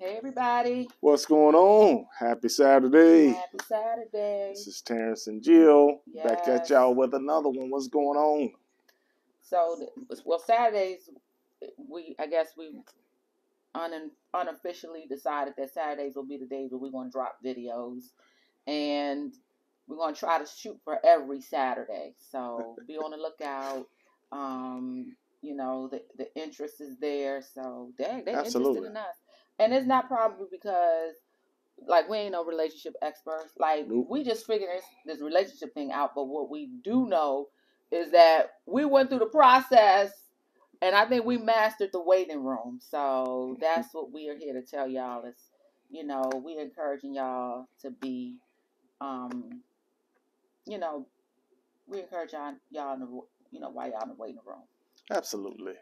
Hey everybody. What's going on? Happy Saturday. Happy Saturday. This is Terrence and Jill back at Yes. y'all with another one. What's going on? So, Saturdays, I guess we unofficially decided that Saturdays will be the days where we're going to drop videos. And we're going to try to shoot for every Saturday. So, be on the lookout. The interest is there. So, they're interested in us. And it's not probably because like we ain't no relationship experts. Like Nope. we just figured this relationship thing out. But what we do know is that we went through the process, and I think we mastered the waiting room. So that's what we are here to tell y'all. Is we encouraging y'all to be, we encourage y'all in the while y'all in the waiting room. Absolutely.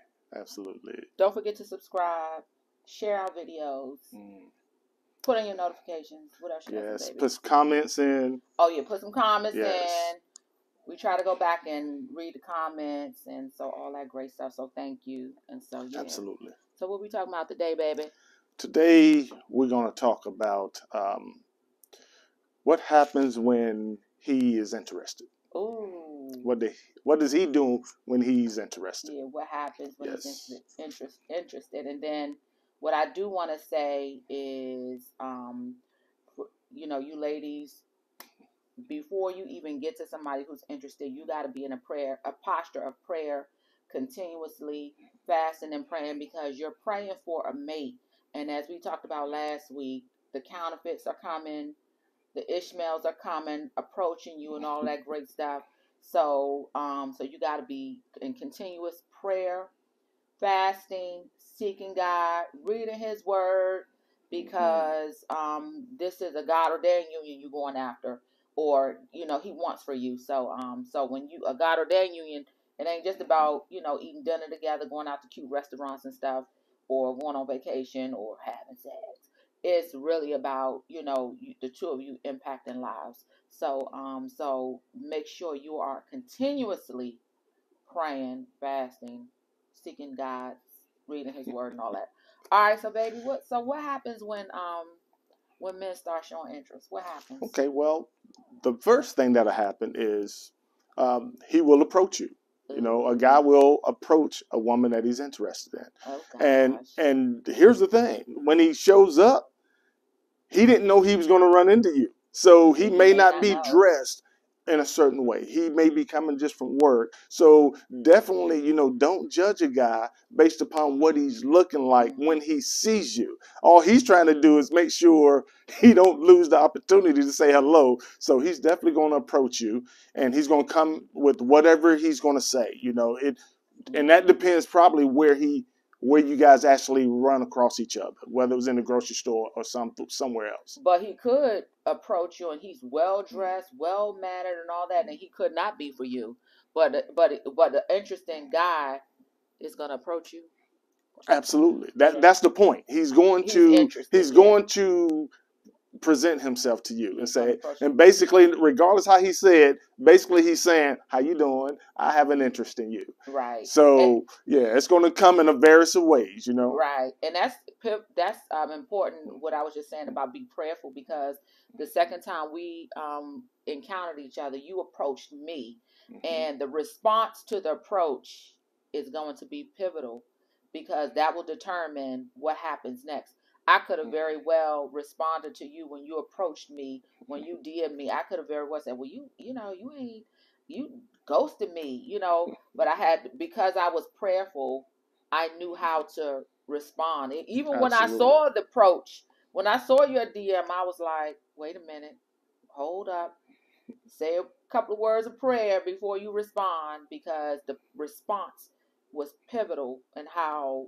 Don't forget to subscribe, share our videos. Put on your notifications. What else you got, baby? Put some comments in. Oh, yeah, put some comments in. We try to go back and read the comments, and so all that great stuff. So thank you. And so, yeah. Absolutely. So what we talking about today, baby? Today, we're going to talk about what happens when he is interested. Ooh. What does he do when he's interested? Yeah, what happens when he's interested. And then what I do want to say is, you ladies, before you even get to somebody who's interested, you got to be in a posture of prayer, continuously fasting and praying, because you're praying for a mate. And as we talked about last week, the counterfeits are coming, the Ishmaels are coming, approaching you, and all that great stuff. So, so you got to be in continuous prayer, fasting, seeking God, reading His Word, because this is a God-ordained union you're going after, or He wants for you. So, so when you a God-ordained union, it ain't just about eating dinner together, going out to cute restaurants and stuff, or going on vacation or having sex. It's really about the two of you impacting lives. So, so make sure you are continuously praying, fasting, seeking God, reading His Word, and all that. All right, so baby, what happens when men start showing interest? What happens? Okay, well, the first thing that'll happen is he will approach you. A guy will approach a woman that he's interested in. Oh, gosh. And here's the thing: when he shows up, he didn't know he was going to run into you. So he may not be dressed in a certain way. He may be coming just from work. So definitely, don't judge a guy based upon what he's looking like when he sees you. All he's trying to do is make sure he don't lose the opportunity to say hello. So he's definitely going to approach you, and he's going to come with whatever he's going to say. And that depends probably where you guys actually run across each other, whether it was in the grocery store or somewhere else. But he could approach you, and he's well dressed, well mannered, and all that, and he could not be for you. But the interesting guy is going to approach you. Absolutely, that's the point. He's going to present himself to you and say, and basically, regardless how he said, basically he's saying, "How you doing? I have an interest in you." Right. So it's going to come in a various of ways, Right, and that's important. What I was just saying about be prayerful, because the second time we encountered each other, you approached me, and the response to the approach is going to be pivotal, because that will determine what happens next. I could have very well responded to you when you approached me, when you DM'd me. I could have very well said, "Well, you ghosted me," But I had, because I was prayerful, I knew how to respond. Even when I saw the approach, when I saw your DM, I was like, "Wait a minute, hold up, say a couple of words of prayer before you respond," because the response was pivotal in how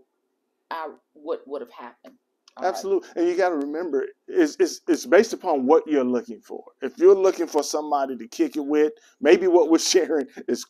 would have happened. Absolutely. And you got to remember, it's based upon what you're looking for. If you're looking for somebody to kick it with, maybe what we're sharing is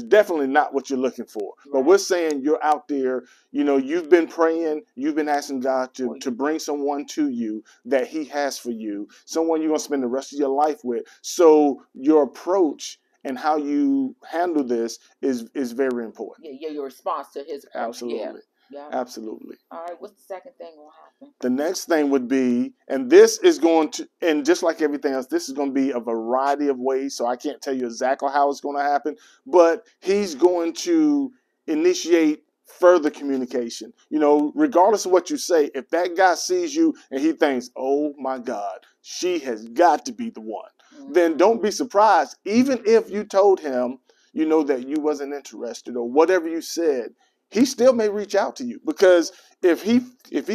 definitely not what you're looking for. Right. But we're saying you're out there, you've been praying, you've been asking God to bring someone to you that He has for you, someone you're going to spend the rest of your life with. So your approach and how you handle this is very important. Yeah, your response to His approach. Absolutely. Yeah. Yeah. Absolutely. All right. What's the second thing gonna happen? The next thing would be, and this is going to, and just like everything else, this is going to be a variety of ways. So I can't tell you exactly how it's going to happen, but he's going to initiate further communication. You know, regardless of what you say, if that guy sees you and he thinks, oh my God, she has got to be the one, then don't be surprised. Even if you told him, you know, that you wasn't interested or whatever you said, he still may reach out to you, because if he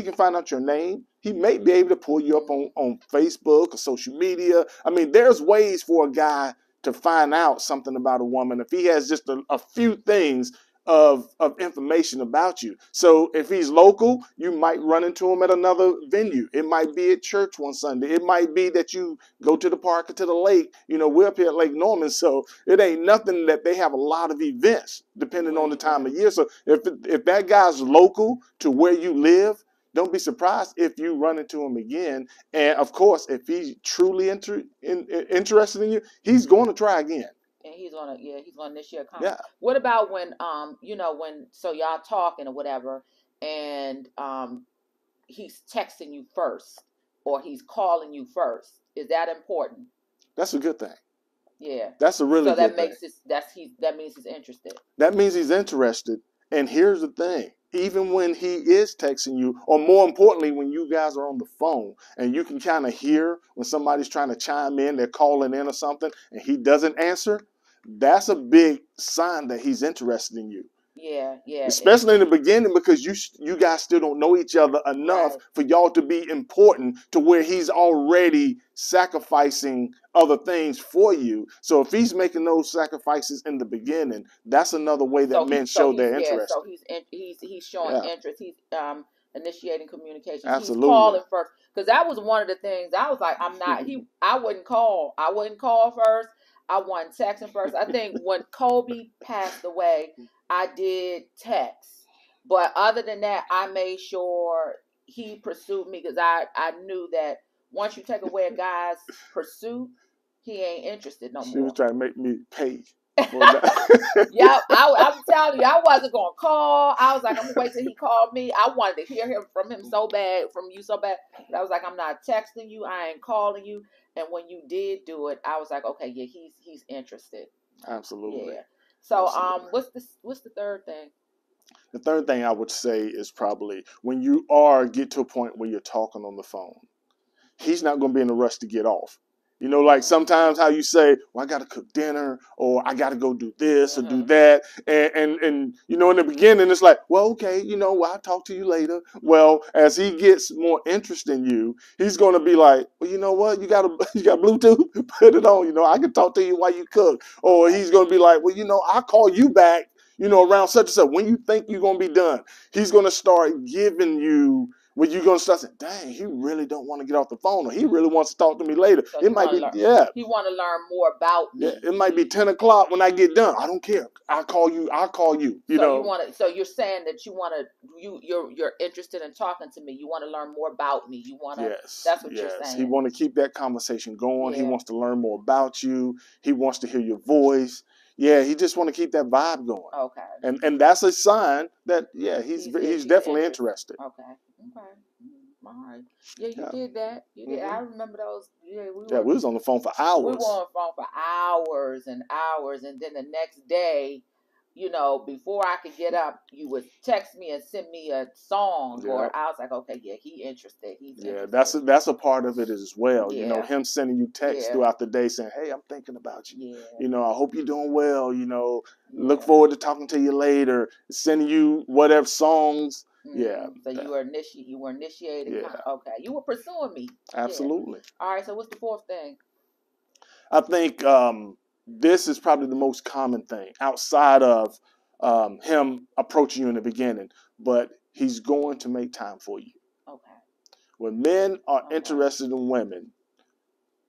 can find out your name, he may be able to pull you up on Facebook or social media. I mean, there's ways for a guy to find out something about a woman if he has just a few things of information about you. So if he's local, you might run into him at another venue. It might be at church one Sunday. It might be that you go to the park or to the lake. You know, we're up here at Lake Norman, so it ain't nothing that they have a lot of events depending on the time of year. So if that guy's local to where you live, don't be surprised if you run into him again. And of course, if he's truly interested in you, he's going to try again. And he's gonna initiate a conversation. Yeah. What about when so y'all talking or whatever, and he's texting you first or he's calling you first? Is that important? That's a good thing. Yeah. That's a really good thing. That means he's interested. That means he's interested. And here's the thing. Even when he is texting you, or more importantly, when you guys are on the phone and you can kind of hear when somebody's trying to chime in, they're calling in or something, and he doesn't answer, that's a big sign that he's interested in you. Yeah, yeah. Especially in the beginning, because you guys still don't know each other enough for y'all to be important to where he's already sacrificing other things for you. So if he's making those sacrifices in the beginning, that's another way that men show their interest. So he's showing interest. He's initiating communication. Absolutely. He's calling first, because that was one of the things I was like, I wouldn't call. I wouldn't call first. I wasn't texting first. I think when Kobe passed away, I did text, but other than that, I made sure he pursued me, because I knew that once you take away a guy's pursuit, he ain't interested no more. She was trying to make me pay. Yeah, I'm telling you, I wasn't gonna call. I was like, I'm gonna wait till he called me. I wanted to hear from you so bad. But I was like, I'm not texting you. I ain't calling you. And when you did do it, I was like, okay, yeah, he's interested. Absolutely. Yeah. So what's the third thing? The third thing I would say is probably when you get to a point where you're talking on the phone, he's not going to be in a rush to get off. You know, like sometimes how you say, well, I got to cook dinner, or I got to go do this or do that. And you know, in the beginning, it's like, well, okay, you know, I'll talk to you later. Well, as he gets more interest in you, he's going to be like, well, you know what? You got Bluetooth? Put it on. You know, I can talk to you while you cook. Or he's going to be like, well, you know, I'll call you back, you know, around such and such. When you think you're going to be done, he's going to start giving you, when you're going to start saying, dang, he really don't want to get off the phone, or he really wants to talk to me later. So it might be, he want to learn more about me. Yeah, it might be 10 o'clock when I get done. I don't care. I'll call you. You know. So you're saying that you're interested in talking to me. You want to learn more about me. You want to. Yes. That's what you're saying. He want to keep that conversation going. Yeah. He wants to learn more about you. He wants to hear your voice. Yeah, he just want to keep that vibe going. Okay. And that's a sign that he's definitely interested. Okay. All right. Yeah, you did that. You did. I remember those. Yeah, we was on the phone for hours. We were on the phone for hours and hours, and then the next day, you know, before I could get up, you would text me and send me a song, or I was like, okay, yeah, he interested. He's interested. That's a part of it as well. Yeah. You know, him sending you texts throughout the day saying, hey, I'm thinking about you. Yeah. You know, I hope you're doing well. You know, look forward to talking to you later. Sending you whatever songs. Yeah. So you were initiating. Yeah. Okay. You were pursuing me. Absolutely. Yeah. All right. So what's the fourth thing? I think this is probably the most common thing outside of him approaching you in the beginning, but he's going to make time for you. Okay. When men are interested in women,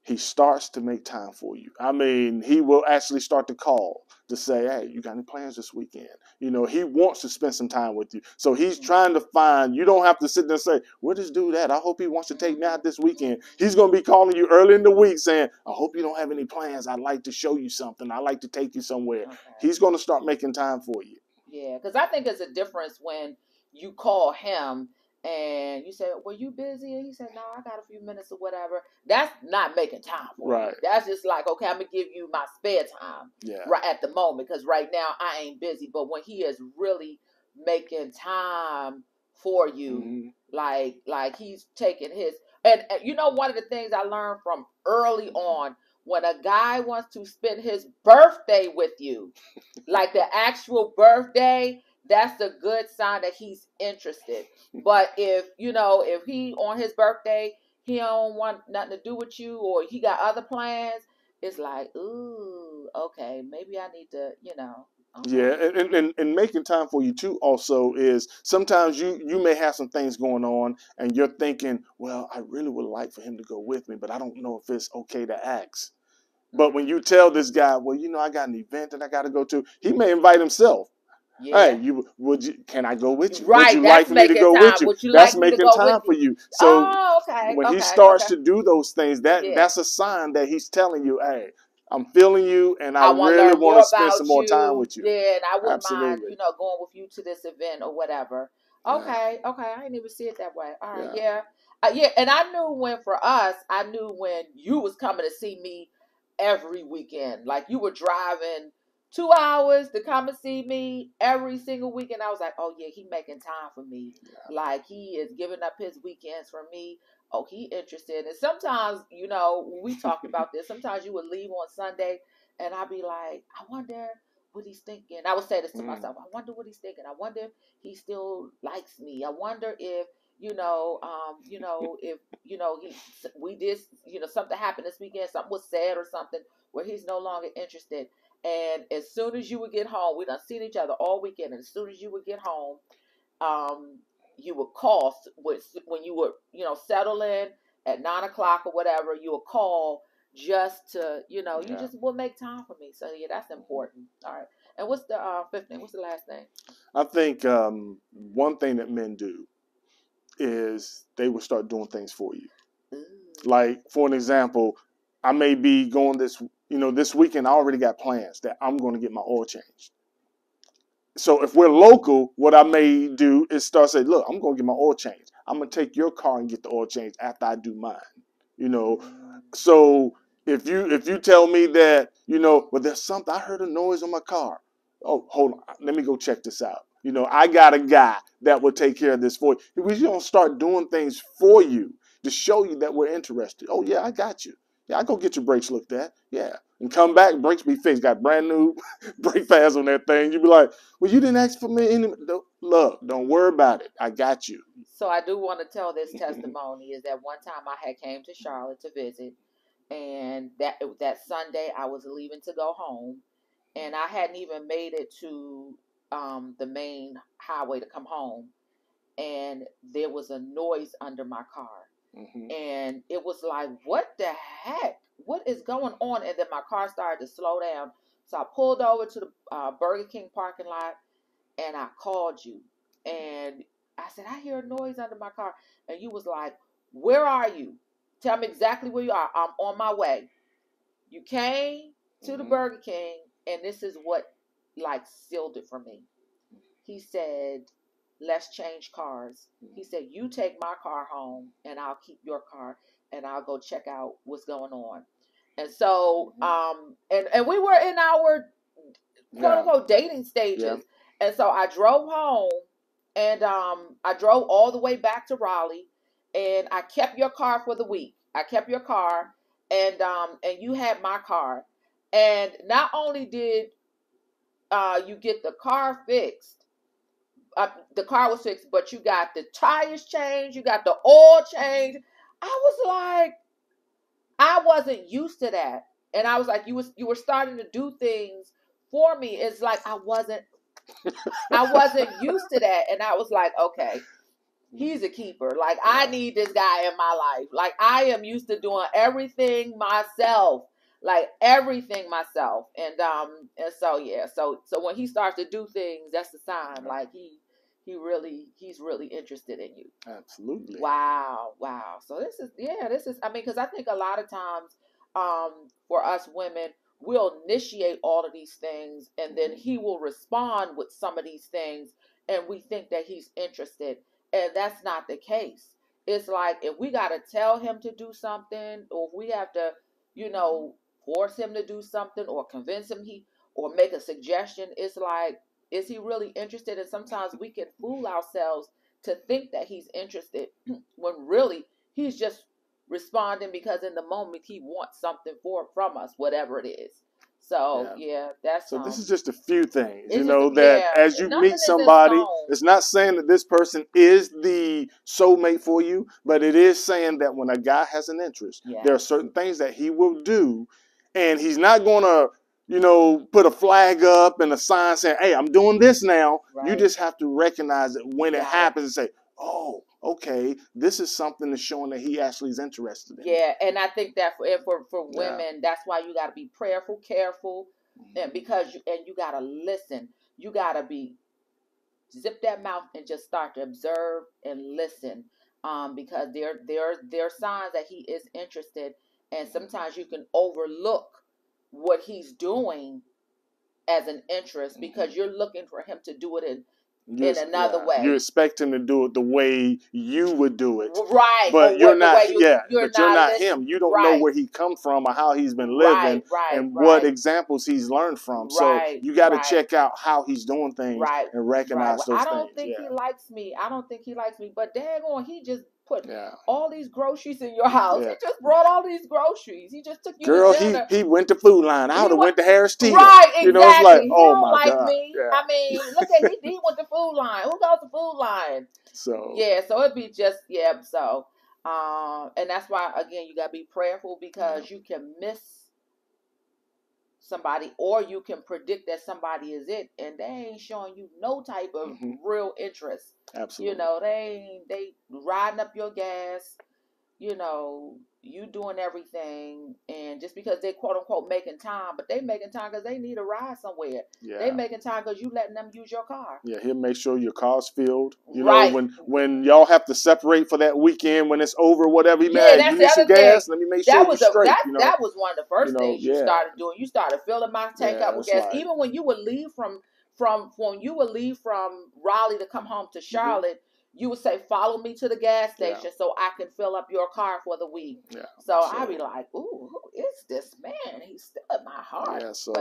he starts to make time for you. I mean, he will actually start to call to say, hey, you got any plans this weekend? You know, he wants to spend some time with you. So he's trying to find, you don't have to sit there and say, where this dude at? I hope he wants to take me out this weekend. He's going to be calling you early in the week saying, I hope you don't have any plans. I'd like to show you something. I'd like to take you somewhere. Okay. He's going to start making time for you. Yeah, because I think there's a difference when you call him and you say, "Were you busy?" And he said, "No, I got a few minutes or whatever." That's not making time for Right. you. That's just like, okay, I'm gonna give you my spare time right at the moment because right now I ain't busy. But when he is really making time for you, like he's taking his and you know, one of the things I learned from early on, when a guy wants to spend his birthday with you, like the actual birthday, that's a good sign that he's interested. But if he on his birthday, he don't want nothing to do with you, or he got other plans, it's like, ooh, okay, maybe I need to, okay. Yeah, and making time for you too also is sometimes you may have some things going on and you're thinking, well, I really would like for him to go with me, but I don't know if it's okay to ask. But when you tell this guy, well, I got an event that I got to go to, he may invite himself. Yeah. Hey, can I go with you? Would Right, you like that's for me to making go with time. you? Would you That's like me to making go with time for you? you. So Oh, okay, when he okay, starts okay. to do those things, Yeah. that's a sign that he's telling you, hey, I'm feeling you, and I want to really learn want more to spend some about more time you. with you. Yeah, and I wouldn't mind, Absolutely. going with you to this event or whatever. Okay, okay, I didn't even see it that way. All right, Yeah. yeah, and I knew I knew when you was coming to see me every weekend. Like you were driving 2 hours to come and see me every single weekend. I was like, oh yeah, he making time for me. Yeah. Like he is giving up his weekends for me. Oh, he interested. And sometimes, when we talked about this, sometimes you would leave on Sunday and I'd be like, I wonder what he's thinking. I would say this to myself. I wonder what he's thinking. I wonder if he still likes me. I wonder if, if, we did, something happened this weekend, something was said or something where he's no longer interested. And as soon as you would get home, we done seen each other all weekend. And as soon as you would get home, you would call when you were, settle in at 9 o'clock or whatever, you would call just to, you just will make time for me. So yeah, that's important. All right. And what's the fifth thing? What's the last thing? I think one thing that men do is they will start doing things for you. Ooh. Like, for an example, I may be going this weekend, I already got plans that I'm going to get my oil changed. So if we're local, what I may do is start saying, look, I'm going to get my oil changed. I'm going to take your car and get the oil changed after I do mine. So if you tell me that, well, there's something, I heard a noise on my car. Oh, hold on. Let me go check this out. I got a guy that will take care of this for you. We don't start doing things for you to show you that we're interested. Oh, yeah, I got you. Yeah, I go get your brakes looked at. Yeah. And come back, brakes be fixed. Got brand new brake pads on that thing. You be like, well, you didn't ask for me. Look, don't worry about it. I got you. So I do want to tell this testimony is that one time I had came to Charlotte to visit, and that Sunday I was leaving to go home, and I hadn't even made it to the main highway to come home, and there was a noise under my car. And it was like, what the heck? What is going on? And then my car started to slow down. So I pulled over to the Burger King parking lot and I called you. And I said, I hear a noise under my car. And you was like, where are you? Tell me exactly where you are. I'm on my way. You came to the Burger King, and this is what sealed it for me. He said, let's change cars. He said, you take my car home and I'll keep your car and I'll go check out what's going on. And so, and we were in our quote unquote dating stages. Yeah. And so I drove home and I drove all the way back to Raleigh and I kept your car for the week. I kept your car and you had my car. And not only did you get the car fixed, the car was fixed, but you got the tires changed, you got the oil changed. I was like, I wasn't used to that. And I was like, you were starting to do things for me. It's like I wasn't used to that. And I was like, okay, he's a keeper. Like I need this guy in my life. Like I am used to doing everything myself. Like everything myself. And so yeah, so when he starts to do things, that's the sign. Like he's really interested in you. Absolutely. Wow. So this is I mean, because I think a lot of times for us women, we'll initiate all of these things and then he will respond with some of these things and we think that he's interested, and that's not the case. It's like if we got to tell him to do something, or if we have to, force him to do something, or convince him or make a suggestion, it's like, is he really interested? And sometimes we can fool ourselves to think that he's interested when really he's just responding because in the moment he wants something from us, whatever it is. So that's so. This is just a few things, that yeah, as you meet somebody, it's not saying that this person is the soulmate for you, but it is saying that when a guy has an interest, there are certain things that he will do, and he's not gonna, put a flag up and a sign saying, "Hey, I'm doing this now." Right. You just have to recognize it when it happens and say, "Oh, okay, this is something that's showing that he actually is interested in." Yeah, and I think that for women, that's why you got to be prayerful, careful, and because you got to listen. You got to zip that mouth and just start to observe and listen, because there are signs that he is interested, and sometimes you can overlook what he's doing as an interest because you're looking for him to do it in another way. You expect him to do it the way you would do it. Right. But you're not you're not him. You don't know where he come from or how he's been living and what examples he's learned from. So you got to check out how he's doing things and recognize those things. I don't think he likes me. But daggone, he just put all these groceries in your house. He just brought all these groceries. He just took you to dinner. He went to Food Line. I would have went to Harris Teeter. Right, exactly. It's like, he oh don't my like God. me. Yeah. I mean, look at he went to Food Line. Who goes to Food Line? So so it'd be just so and that's why again you gotta be prayerful because you can miss somebody or you can predict that somebody is it and they ain't showing you no type of real interest. Absolutely. They riding up your gas, you doing everything, and just because they quote unquote making time, but they making time because they need a ride somewhere. They making time because you letting them use your car. He'll make sure your car's filled. You know, when y'all have to separate for that weekend, when it's over, whatever. You need some gas. Let me make sure you're straight. That was one of the first things you started doing. You started filling my tank up with gas. Like, even when you would leave from Raleigh to come home to Charlotte. You would say, follow me to the gas station so I can fill up your car for the week. Yeah. So I'd be like, ooh, who is this man? He's still in my heart. So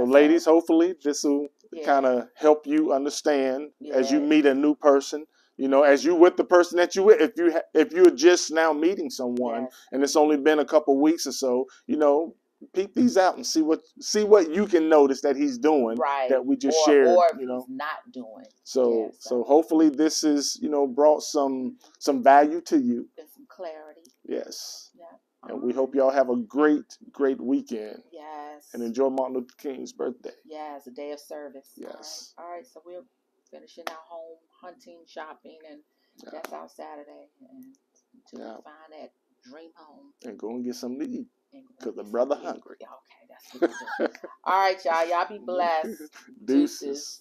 ladies, hopefully this will kind of help you understand as you meet a new person. As you with the person that you with, if you're just now meeting someone and it's only been a couple weeks or so, peep these out and see what you can notice that he's doing that we just shared. Or if he's not doing. So hopefully this is brought some value to you. And some clarity. Yes. Yeah. And we hope y'all have a great weekend. Yes. And enjoy Martin Luther King's birthday. Yes, a day of service. Yes. All right. So we're finishing our home hunting, shopping, and that's our Saturday. And to find that dream home. And go and get something to eat. Because the brother hungry. Okay, that's what we're doing. All right, y'all. Y'all be blessed. Deuces.